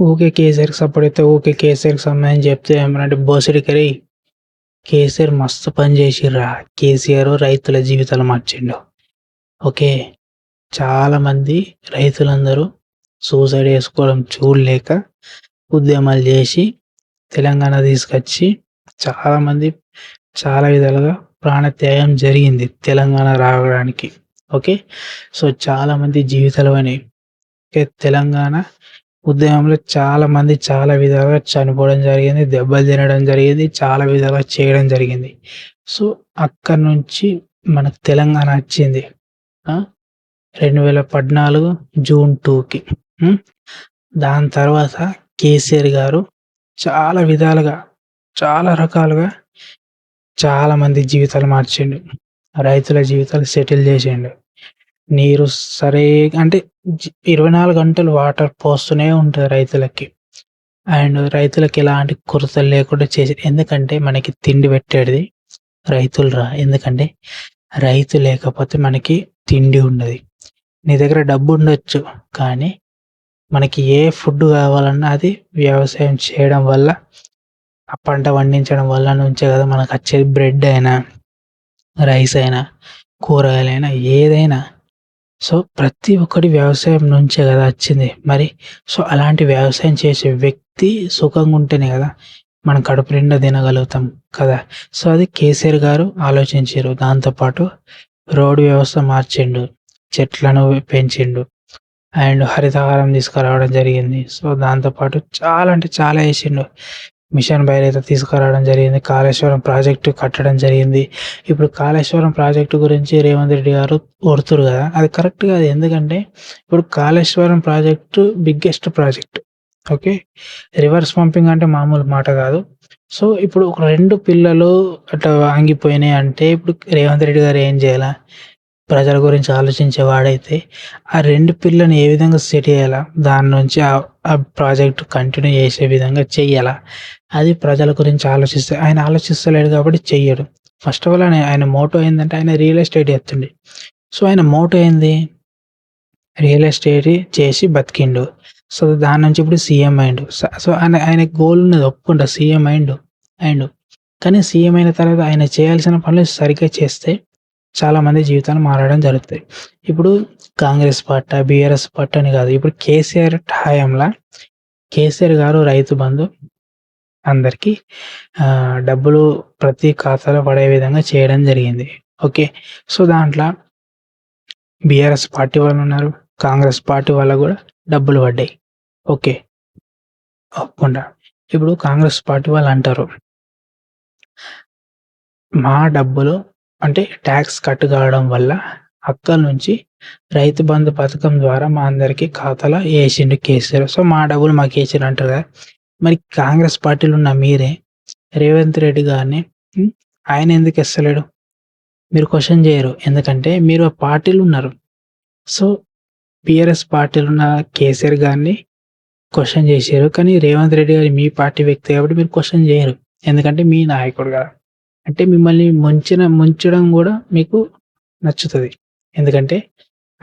ఊకే కేసీఆర్‌కి సపోర్ట్ చేస్తే ఊకే కేసీఆర్‌కి సంబంధించి చెప్తే ఏమనంటే బోసిడికి కేసీఆర్ మస్తు పని చేసిర్రా. కేసీఆర్ రైతుల జీవితాలు మార్చిండు. ఓకే. చాలామంది రైతులందరూ సూసైడ్ చేసుకోవడం చూడలేక ఉద్యమాలు చేసి తెలంగాణ తీసుకొచ్చి చాలామంది చాలా విధాలుగా ప్రాణత్యాగం జరిగింది తెలంగాణ రావడానికి. ఓకే. సో చాలామంది జీవితాలు పోయినాయి. ఓకే. తెలంగాణ ఉద్యమంలో చాలామంది చాలా విధాలుగా చనిపోవడం జరిగింది, దెబ్బలు తినడం జరిగింది, చాలా విధాలుగా చేయడం జరిగింది. సో అక్కడి నుంచి మనకు తెలంగాణ వచ్చింది 2014 జూన్ 2కి. దాని తర్వాత కేసీఆర్ గారు చాలా విధాలుగా, చాలా రకాలుగా చాలామంది జీవితాలు మార్చిండు. రైతుల జీవితాలు సెటిల్ చేసిండు. నీరు సరే అంటే 24 గంటలు వాటర్ పోస్తూనే ఉంటారు రైతులకి. అండ్ రైతులకి ఎలాంటి కొరతలు లేకుండా చేసి, ఎందుకంటే మనకి తిండి పెట్టేది రైతులురా. ఎందుకంటే రైతు లేకపోతే మనకి తిండి ఉండదు. నీ దగ్గర డబ్బు ఉండొచ్చు, కానీ మనకి ఏ ఫుడ్ కావాలన్నా అది వ్యవసాయం చేయడం వల్ల, ఆ పంట పండించడం వల్ల నుంచే కదా మనకు వచ్చేది. బ్రెడ్ అయినా, రైస్ అయినా, కూరగాయలైనా, ఏదైనా. సో ప్రతి ఒక్కటి వ్యవసాయం నుంచే కదా వచ్చింది. మరి సో అలాంటి వ్యవసాయం చేసే వ్యక్తి సుఖంగా ఉంటేనే కదా మనం కడుపు నిండా తినగలుగుతాం కదా. సో అది కేసీఆర్ గారు ఆలోచించారు. దాంతోపాటు రోడ్డు వ్యవస్థ మార్చిండు, చెట్లను పెంచిండు, అండ్ హరితహారం తీసుకురావడం జరిగింది. సో దాంతోపాటు చాలా అంటే చాలా చేసిండు. మిషన్ భగీరథ తీసుకురావడం జరిగింది. కాళేశ్వరం ప్రాజెక్టు కట్టడం జరిగింది. ఇప్పుడు కాళేశ్వరం ప్రాజెక్టు గురించి రేవంత్ రెడ్డి గారు కొడుతురు కదా, అది కరెక్ట్ కాదు. ఎందుకంటే ఇప్పుడు Kaleshwaram project biggest project. Okay. Reverse pumping అంటే మామూలు మాట కాదు. సో ఇప్పుడు ఒక 2 పిల్లలు అట్లా ఆగిపోయినాయి అంటే ఇప్పుడు రేవంత్ రెడ్డి గారు ఏం చేయాలా? ప్రజల గురించి ఆలోచించేవాడైతే ఆ 2 పిల్లని ఏ విధంగా సెట్ చేయాలా? దాని నుంచి ఆ ప్రాజెక్ట్ కంటిన్యూ చేసే విధంగా చెయ్యాలా? అది ప్రజల గురించి ఆలోచిస్తే, ఆయన ఆలోచిస్తలేడు కాబట్టి చెయ్యడు. ఫస్ట్ ఆఫ్ ఆల్ ఆయన మోటో ఏందంటే ఆయన రియల్ ఎస్టేట్ చేస్తుండే. సో ఆయన మోటో ఏంది? రియల్ ఎస్టేట్ చేసి బతికిండు. సో దాని నుంచి ఇప్పుడు సీఎం అయిండు. సో ఆయన గోల్ ఉన్నది, ఒప్పుకుంటా, సీఎం అయిండు. కానీ సీఎం అయిన తర్వాత ఆయన చేయాల్సిన పనులు సరిగ్గా చేస్తే చాలామంది జీవితాలు మారడం జరుగుతాయి. ఇప్పుడు కాంగ్రెస్ పార్టీ, బీఆర్ఎస్ పార్టీ అని కాదు. ఇప్పుడు కేసీఆర్ హయాంలో కేసీఆర్ గారు రైతు బంధు అందరికీ డబ్బులు ప్రతి ఖాతాలో పడే విధంగా చేయడం జరిగింది. ఓకే. సో దాంట్లో బీఆర్ఎస్ పార్టీ వాళ్ళు ఉన్నారు, కాంగ్రెస్ పార్టీ వాళ్ళకు కూడా డబ్బులు పడ్డాయి. ఓకే. ఒప్పుకుంటా. ఇప్పుడు కాంగ్రెస్ పార్టీ వాళ్ళు అంటారు, మా డబ్బులు అంటే ట్యాక్స్ కట్ కావడం వల్ల అక్కడి నుంచి రైతు బంధు పథకం ద్వారా మా అందరికీ ఖాతాలో వేసిండు కేసీఆర్. సో మా డబ్బులు మాకు వేసిండు అంటారు కదా. మరి కాంగ్రెస్ పార్టీలో ఉన్న మీరే రేవంత్ రెడ్డి గారిని ఆయన ఎందుకు ఇస్తలేడు? మీరు క్వశ్చన్ చేయరు. ఎందుకంటే మీరు ఆ పార్టీలు ఉన్నారు. సో బీఆర్ఎస్ పార్టీలో ఉన్న కేసీఆర్ గారిని క్వశ్చన్ చేశారు, కానీ రేవంత్ రెడ్డి గారు మీ పార్టీ వ్యక్తి కాబట్టి మీరు క్వశ్చన్ చేయరు. ఎందుకంటే మీ నాయకుడు కదా. అంటే మిమ్మల్ని ముంచడం కూడా మీకు నచ్చుతుంది. ఎందుకంటే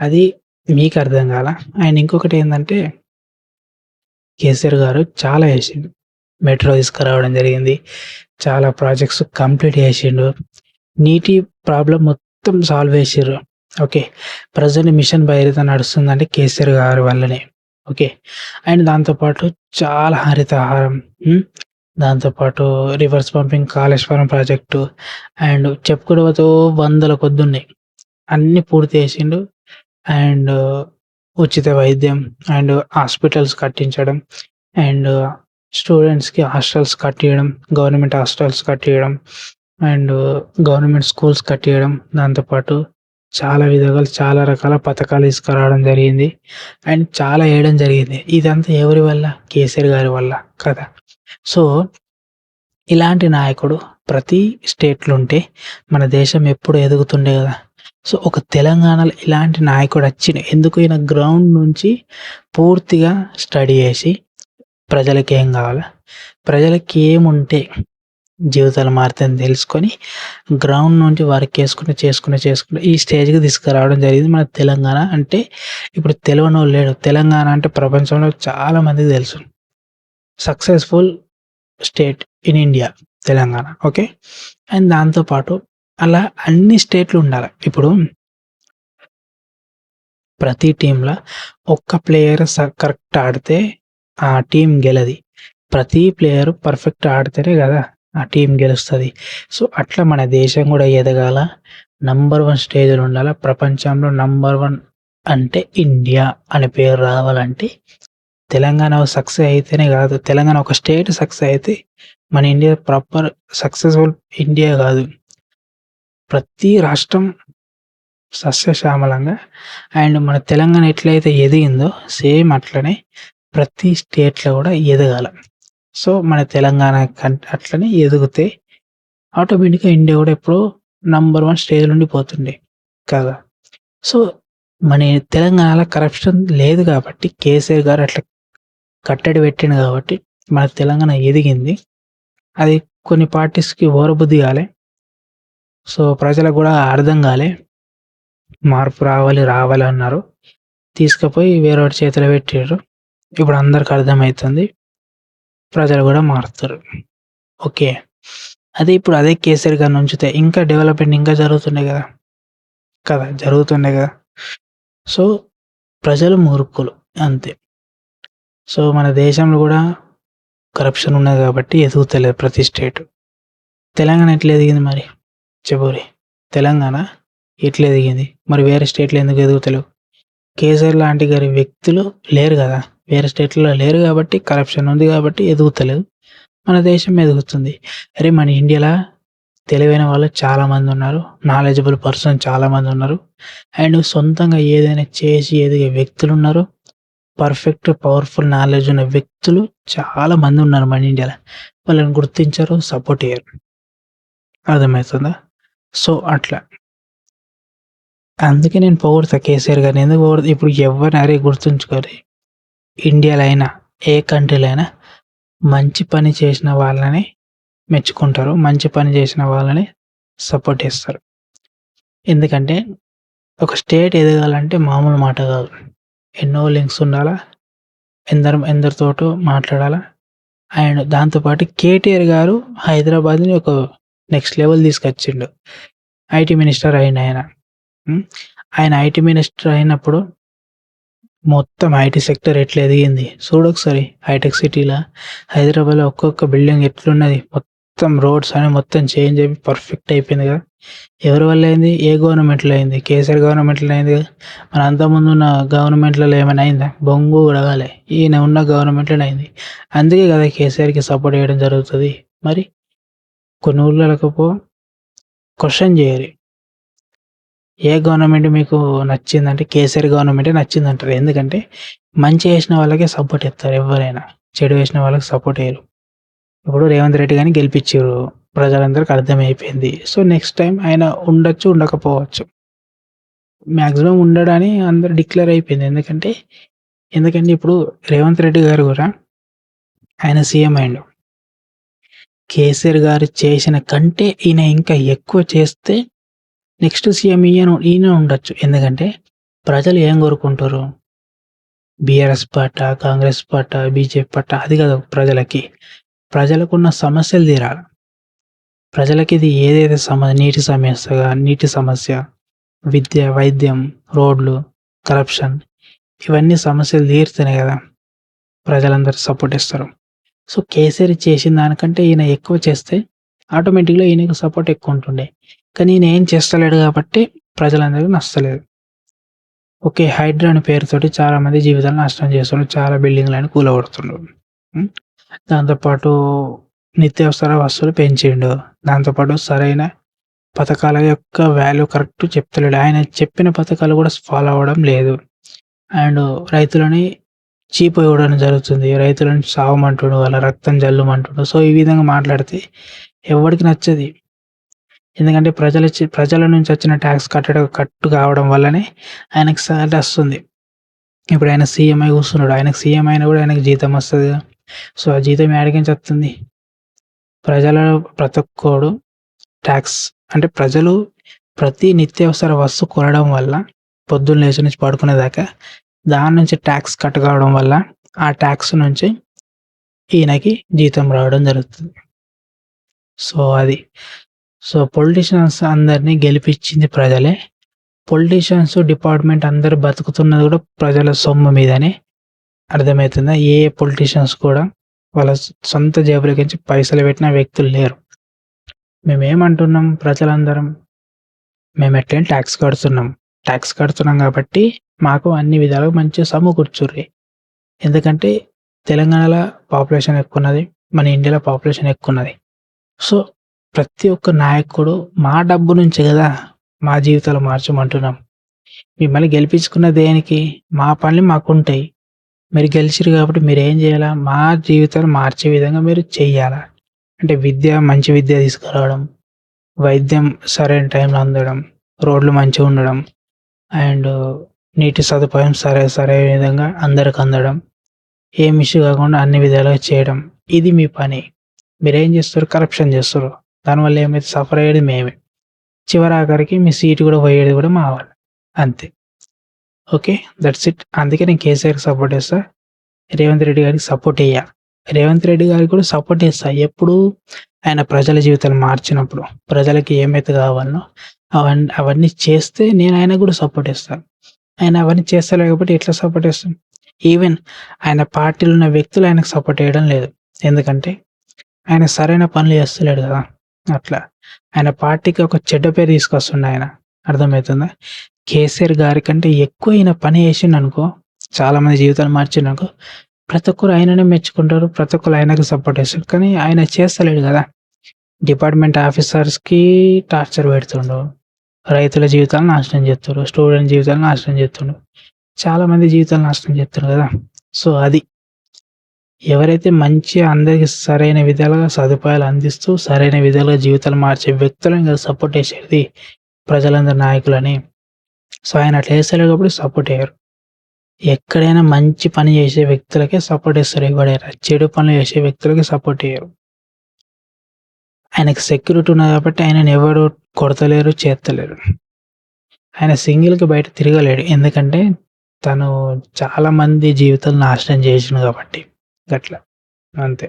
అది మీకు అర్థం కాల. ఆయన ఇంకొకటి ఏంటంటే కేసీఆర్ గారు చాలా చేసిండు. మెట్రో తీసుకురావడం జరిగింది, చాలా ప్రాజెక్ట్స్ కంప్లీట్ చేసిండు, నీటి ప్రాబ్లం మొత్తం సాల్వ్ చేసిర్రు. ఓకే. ప్రజెంట్ మిషన్ భగీరథ నడుస్తుందంటే కేసీఆర్ గారి వల్లనే. ఓకే. అండ్ దాంతోపాటు చాలా హరితహారం, దాంతోపాటు reverse pumping, Kaleshwaram project, and చెప్పుకోవడంతో 100ల కొద్ది ఉన్నాయి. అన్నీ పూర్తి చేసిండు. అండ్ ఉచిత వైద్యం, అండ్ హాస్పిటల్స్ కట్టించడం, అండ్ స్టూడెంట్స్కి హాస్టల్స్ కట్టియడం, గవర్నమెంట్ హాస్టల్స్ కట్టియడం, అండ్ గవర్నమెంట్ స్కూల్స్ కట్టియడం, దాంతోపాటు చాలా విధాలుగా చాలా రకాల పథకాలు తీసుకురావడం జరిగింది. అండ్ చాలా వేయడం జరిగింది. ఇదంతా ఎవరి వల్ల? కేసీఆర్ గారి వల్ల కదా. సో ఇలాంటి నాయకుడు ప్రతి స్టేట్లో ఉంటే మన దేశం ఎప్పుడు ఎదుగుతుండే కదా. సో ఒక తెలంగాణలో ఇలాంటి నాయకుడు వచ్చిండు. ఎందుకు? ఈయన గ్రౌండ్ నుంచి పూర్తిగా స్టడీ చేసి ప్రజలకి ఏం కావాలా, ప్రజలకి ఏముంటే జీవితాలు మారుతాయని తెలుసుకొని గ్రౌండ్ నుంచి వర్క్ చేసుకుంటూ ఈ స్టేజ్కి తీసుకురావడం జరిగింది మన తెలంగాణ. అంటే ఇప్పుడు తెలియని వాళ్ళు లేడు. తెలంగాణ అంటే ప్రపంచంలో చాలా మందికి తెలుసు. Successful state in India Telangana. Okay. And దాంతో పాటు అలా అన్ని స్టేట్‌లు ఉండాల. ఇప్పుడు ప్రతి టీమ్‌ల ఒక్క ప్లేయర్ కరెక్ట్ ఆడితే ఆ టీమ్ గెలది. ప్రతి ప్లేయర్ పర్ఫెక్ట్ ఆడితేనే గదా ఆ టీమ్ గెలుస్తది. సో, అట్లా మన దేశం గూడా ఎదగాల. నంబర్ 1 స్టేజ్‌లో ఉండాల. ప్రపంచంలో నంబర్ 1 అంటే ఇండియా అనే పేరు రావాలంటే తెలంగాణ సక్సెస్ అయితేనే గాదు. తెలంగాణ ఒక స్టేట్ సక్సెస్ అయితే మన ఇండియా ప్రాపర్ సక్సెస్‌ఫుల్ ఇండియా గాదు. ప్రతి రాష్ట్రం సస్యశ్యామలంగా అండ్ మన తెలంగాణ ఎట్లయితే ఎదిగిందో సేమ్ అట్లనే ప్రతి స్టేట్‌లో గూడా ఎదగాల. సో, మన తెలంగాణ అట్లనే ఎదిగితే ఆటోమేటిక్‌గా ఇండియా గూడా ఎప్పుడో నంబర్ 1 స్టేజ్‌లో ఉండిపోతుండే కదా! సో, మన తెలంగాణలో కరప్షన్ లేదు గాబట్టి కేసీఆర్ గారు అట్లా కట్టడి పెట్టిండు గాబట్టి మన తెలంగాణ ఎదిగింది. అది కొన్ని పార్టీస్‌కి ఓరబుద్ధి గాలే. సో, ప్రజలకు గూడా అర్థం గాలే. మార్పు రావాలి, రావాలి అన్నారు. తీసుకపోయి వేరేవాడి చేతిలో పెట్టిర్రు. ఇప్పుడు అందరికి అర్థమైతుంది. ప్రజలు గూడా మారుతుర్రు. ఓకే. అదే ఇప్పుడు అదే కేసీఆర్ గారిని ఉంచితే ఇంకా డెవలప్‌మెంట్ ఇంకా జరుగుతుండే గదా! జరుగుతుండే గదా! సో, ప్రజలు మూర్ఖులు అంతే. సో, మన దేశంలో గూడా కరప్షన్ ఉన్నది గాబట్టి ఎదుగుతలేదు ప్రతి స్టేటు. తెలంగాణ ఎట్లా ఎదిగింది మరి? చెప్పురి. తెలంగాణ ఎట్లా ఎదిగింది? మరి వేరే స్టేట్‌లో ఎందుకు ఎదుగుతలేవు? కేసీఆర్ లాంటి గారి వ్యక్తులు లేరు గదా! వేరే స్టేట్‌లలో లేరు గాబట్టి కరప్షన్ ఉంది గాబట్టి ఎదుగుతలేదు. మన దేశం ఎదుగుతుంది. అరే! మన ఇండియా‌ల తెలివైన వాళ్ళు చాలామందున్నారు. నాలెడ్జబుల్ పర్సన్ చాలామందున్నారు. అండ్ సొంతంగా ఏదైనా చేసి ఎదిగే వ్యక్తులున్నారు. పర్ఫెక్ట్, పవర్‌ఫుల్ నాలెడ్జ్ ఉన్న వ్యక్తులు చాలా మందున్నారు మన ఇండియా‌ల. వాళ్ళని గుర్తించరు, సపోర్ట్ ఇయ్యరు. అర్థమైతుందా? సో, అట్లా. అందుకే నేను పొగుడుతా కేసీఆర్ గారిని. ఎందుకు పొగుడుతా ఇప్పుడు అరే గుర్తుంచుకోరి. ఇండియాలో అయినా, ఏ కంట్రీలో అయినా మంచి పని చేసిన వాళ్ళని మెచ్చుకుంటారు. మంచి పని చేసిన వాళ్ళని సపోర్ట్ చేస్తారు. ఎందుకంటే ఒక స్టేట్ ఎదగాలంటే మామూలు మాట గాదు. ఎన్నో లింక్స్ ఉండాలా. ఎందరితోటో మాట్లాడాలా. అండ్ దాంతో పాటు కేటీఆర్ గారు హైదరాబాద్‌ని ఒక నెక్స్ట్ లెవెల్ తీసుకొచ్చిండు. ఐటీ మినిస్టర్ అయిండాయన. ఆయన ఐటీ మినిస్టర్ అయినప్పుడు మొత్తం ఐటీ సెక్టర్ ఎట్లా ఎదిగింది. చూడొకసారి హైటెక్ సిటీ‌ల హైదరాబాద్‌లో ఒక్కొక్క బిల్డింగ్ ఎట్లున్నది. మొత్తం రోడ్స్ అని మొత్తం చేంజ్ అయిపోయి పర్ఫెక్ట్ అయిపోయింది గదా! ఎవరి వల్ల అయింది? ఏ గవర్నమెంట్‌లో అయింది? కేసీఆర్ గవర్నమెంట్‌లో అయింది గదా! మరి అంతకుముందున్న గవర్నమెంట్‌లలో ఏమైనా అయిందా? బొంగు గూడా కాలే. ఈయన ఉన్న గవర్నమెంట్‌లోనే అయింది. అందుకే గదా కేసీఆర్‌కి సపోర్ట్ చేయడం జరుగుతది. మరి కొన్ని ఊర్లలకు క్వెషన్ జేయరి. ఏ గవర్నమెంట్ మీకు నచ్చిందంటే కేసీఆర్ గవర్నమెంటే నచ్చిందంటారు. ఎందుకంటే మంచి చేసిన వాళ్ళకే సపోర్ట్ ఇస్తారు ఎవ్వరైనా. చెడు చేసిన వాళ్ళకి సపోర్ట్ ఇయ్యరు. ఇప్పుడు రేవంత్ రెడ్డి గారిని గెలిపించిర్రు. ప్రజలందరికి అర్థమైపోయింది. సో, నెక్స్ట్ టైమ్ ఆయన ఉండొచ్చు, ఉండకపోవచ్చు. మాక్సిమం ఉండడని అందరూ డిక్లేర్ అయిపోయింది. ఎందుకంటే ఇప్పుడు రేవంత్ రెడ్డి గారు గూడా ఆయన సీఎం అయిండు. కేసీఆర్ గారు చేసిన కంటే ఈయన ఇంకా ఎక్కువ చేస్తే నెక్స్ట్ సీఎం ఈయన ఉండొచ్చు. ఎందుకంటే ప్రజలు ఏం కోరుకుంటారు? బీఆర్ఎస్ పార్టా, కాంగ్రెస్ పార్టా, బీజేపీ పార్టా అది కాదు ప్రజలకి. ప్రజలకున్న సమస్యలు తీరాలి. ప్రజలకి ఇది ఏదైతే నీటి సమస్య, విద్య, వైద్యం, రోడ్లు, కరప్షన్ ఇవన్నీ సమస్యలు తీరితేనే కదా ప్రజలందరూ సపోర్ట్ ఇస్తారు. సో, కేసీఆర్ చేసిన దానికంటే ఈయన ఎక్కువ చేస్తే ఆటోమేటిక్‌గా ఈయనకి సపోర్ట్ ఎక్కువ ఉంటుండే. కానీ ఈయన ఏం చేస్తలేడు కాబట్టి ప్రజలందరికీ నచ్చలేదు. ఓకే. హైడ్రా అనే పేరుతోటి చాలామంది జీవితాలను నాశనం చేస్తుండ్రు. చాలా బిల్డింగ్‌లని కూలగొడుతుండ్రు. దాంతో పాటు నిత్యావసర వస్తువులు పెంచిండు. దాంతో పాటు సరైన పథకాల యొక్క వాల్యూ కరెక్ట్ చెప్తలేడు. ఆయన చెప్పిన పథకాలు కూడా ఫాలో అవ్వడం లేదు. అండ్ రైతులని చీప్ ఇవ్వడం జరుగుతుంది. రైతులను సావమంటుండు. వాళ్ళ రక్తం జల్లుమంటుండు. సో, ఈ విధంగా మాట్లాడితే ఎవడికి నచ్చది. ఎందుకంటే ప్రజల నుంచి వచ్చిన టాక్స్ కట్టు కావడం వల్లనే ఆయనకి సాలరీ వస్తుంది. ఇప్పుడు ఆయన సీఎం అయి కూర్చున్నాడు. ఆయనకు సీఎం అయినా కూడా ఆయనకు జీతం వస్తదిగా. సో, ఆ జీతం ఏడికించి వస్తుంది? ప్రతి ఒక్కోడు టాక్స్ అంటే ప్రజలు ప్రతి నిత్యావసర వస్తువు కొనడం వల్ల పొద్దున్న లేచి నుంచి పడుకునేదాకా దాని నుంచి టాక్స్ కట్ కావడం వల్ల ఆ టాక్స్ నుంచి ఈయనకి జీతం రావడం జరుగుతుంది. సో, అది. సో, పొలిటీషియన్స్ అందరిని గెలిపించింది ప్రజలే. పొలిటీషియన్స్ డిపార్ట్‌మెంట్ అందరూ బతుకుతున్నది కూడా ప్రజల సొమ్ము మీదనే. అర్థమైతుందా? ఏ పొలిటీషియన్స్ కూడా వాళ్ళ సొంత జేబులోకించి పైసలు పెట్టిన వ్యక్తులు లేరు. మేమేమంటున్నాం ప్రజలందరం, మేమెట్లైనా టాక్స్ కడుతున్నాం. టాక్స్ కడుతున్నాం కాబట్టి మాకు అన్ని విధాలుగా మంచిగా సమకూర్చుర్రి. ఎందుకంటే తెలంగాణలో పాపులేషన్ ఎక్కువున్నది. మన ఇండియాలో పాపులేషన్ ఎక్కువున్నది. సో, ప్రతి ఒక్క నాయకుడు మా డబ్బు నుంచే గదా మా జీవితాలు మార్చమంటున్నాం. మిమ్మల్ని గెలిపించుకున్నది దేనికి? మా పనులు మాకుంటాయి. మీరు గెలిచిర్రు కాబట్టి మీరేం జేయాలా? మా జీవితాలు మార్చే విధంగా మీరు చెయ్యాలా. అంటే మంచి విద్య తీసుకురావడం, వైద్యం సరైన టైంలో అందడం, రోడ్లు మంచిగుండడం అండ్ నీటి సదుపాయం సరైన విధంగా అందరికి అందడం, ఏం ఇష్యూ కాకుండా అన్ని విధాలుగా చేయడం. ఇది మీ పని. మీరేం చేస్తుర్రు? కరప్షన్ చేస్తుర్రు. దానివల్ల ఏమైతే సఫర్ అయ్యేది మేమే. చివరాఖరికి మీ సీటు కూడా పోయేది కూడా మా వల్లే. అంతే. ఓకే. That's it. అందుకే నేను కేసీఆర్‌కి సపోర్ట్ చేస్తా. రేవంత్ రెడ్డి గారికి సపోర్ట్ ఎయ్య. రేవంత్ రెడ్డి గారికి కూడా సపోర్ట్ చేస్తా. ఎప్పుడు? ఆయన ప్రజల జీవితాలు మార్చినప్పుడు. ప్రజలకి ఏమైతే కావాలనో అవన్నీ చేస్తే నేను ఆయనకు కూడా సపోర్ట్ చేస్తా. ఆయన అవన్నీ చేస్తలేడు కాబట్టి ఎట్లా సపోర్ట్ చేస్తాం? ఈవెన్ ఆయన పార్టీలో ఉన్న వ్యక్తులు ఆయనకు సపోర్ట్ చేయడం లేదు. ఎందుకంటే ఆయన సరైన పనులు చేస్తలేడు కదా! అట్లా. ఆయన పార్టీకి ఒక చెడ్డ పేరు తీసుకొస్తుండు ఆయన. అర్థమైతుందా? కేసీఆర్ గారి కంటే ఎక్కువ ఈయన పని చేసిండనుకో, చాలా మంది జీవితాలు మార్చిండనుకో, ప్రతి ఒక్కరు ఆయననే మెచ్చుకుంటారు. ప్రతి ఒక్కరు ఆయనకు సపోర్ట్ చేస్తారు. కానీ ఆయన చేస్తలేడు కదా! డిపార్ట్‌మెంట్ ఆఫీసర్స్‌కి టార్చర్ పెడుతుండు. రైతుల జీవితాలను నాశనం చేస్తుండు. స్టూడెంట్ జీవితాలను నాశనం చేస్తుండు. చాలా మంది జీవితాలు నాశనం చేస్తుండు కదా! సో, అది. ఎవరైతే మంచిగా అందరికి సరైన విధాలుగా సదుపాయాలు అందిస్తూ, సరైన విధాలుగా జీవితాలు మార్చే వ్యక్తులని కదా సపోర్ట్ చేసేది ప్రజలందరి నాయకులని. సో, ఆయన అట్లా చేస్తలేడు కాబట్టి సపోర్ట్ చేయరు. ఎక్కడైనా మంచి పని చేసే వ్యక్తులకే సపోర్ట్ చేస్తారు ఎవడైనా. చెడు పనులు చేసే వ్యక్తులకి సపోర్ట్ చేయరు. ఆయనకి సెక్యూరిటీ ఉన్నది కాబట్టి ఆయనని ఎవరు కొడతలేరు, చేత్తలేరు. ఆయన సింగిల్‌గా బయట తిరగలేడు. ఎందుకంటే తను చాలా మంది జీవితాలు నాశనం చేసిండు కాబట్టి. గట్ల. అంతే.